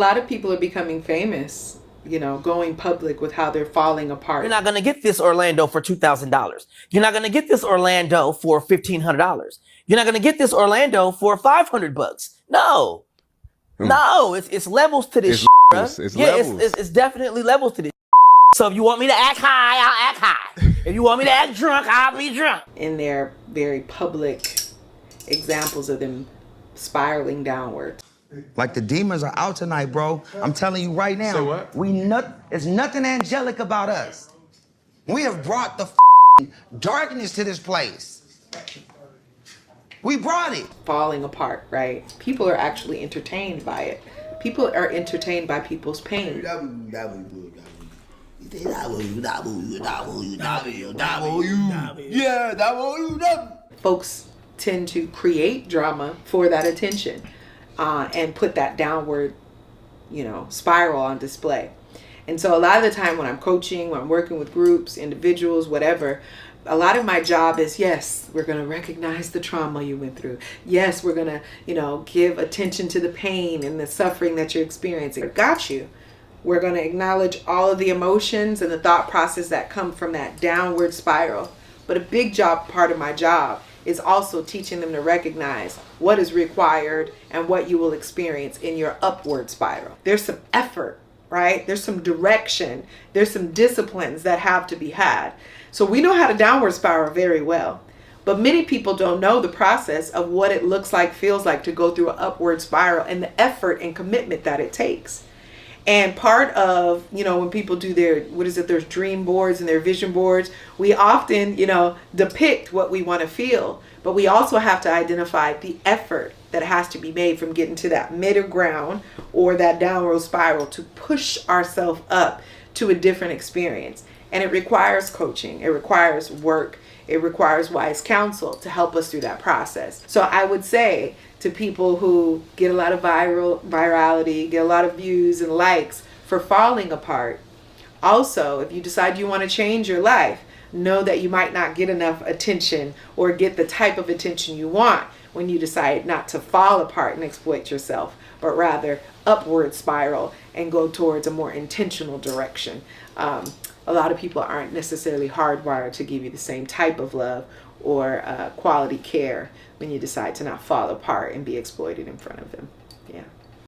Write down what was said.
A lot of people are becoming famous, going public with how they're falling apart. You're not going to get this Orlando for $2,000. You're not going to get this Orlando for $1,500. You're not going to get this Orlando for $500. No. No, it's levels to this. It's levels. It's definitely levels to this. So if you want me to act high, I'll act high. If you want me to act drunk, I'll be drunk. In their very public examples of them spiraling downward. Like the demons are out tonight, bro. I'm telling you right now. Say what? There's nothing angelic about us. We have brought the darkness to this place. We brought it. Falling apart, right? People are actually entertained by it. People are entertained by people's pain. Folks tend to create drama for that attention and put that downward, spiral on display. And so a lot of the time when I'm coaching, when I'm working with groups, individuals, whatever, a lot of my job is, yes, we're going to recognize the trauma you went through. Yes, we're going to, give attention to the pain and the suffering that you're experiencing. Got you. We're going to acknowledge all of the emotions and the thought process that come from that downward spiral. But a big part of my job is also teaching them to recognize what is required and what you will experience in your upward spiral. There's some effort, right? There's some direction. There's some disciplines that have to be had. So we know how to downward spiral very well. But many people don't know the process of what it looks like, feels like to go through an upward spiral and the effort and commitment that it takes. And part of, when people do there's dream boards and their vision boards, we often, depict what we want to feel. But we also have to identify the effort that has to be made from getting to that middle ground or that downward spiral to push ourselves up to a different experience. And it requires coaching. It requires work. It requires wise counsel to help us through that process. So I would say to people who get a lot of virality, get a lot of views and likes for falling apart, also, if you decide you want to change your life, know that you might not get enough attention or get the type of attention you want when you decide not to fall apart and exploit yourself, but rather upward spiral and go towards a more intentional direction. A lot of people aren't necessarily hardwired to give you the same type of love or quality care when you decide to not fall apart and be exploited in front of them. Yeah.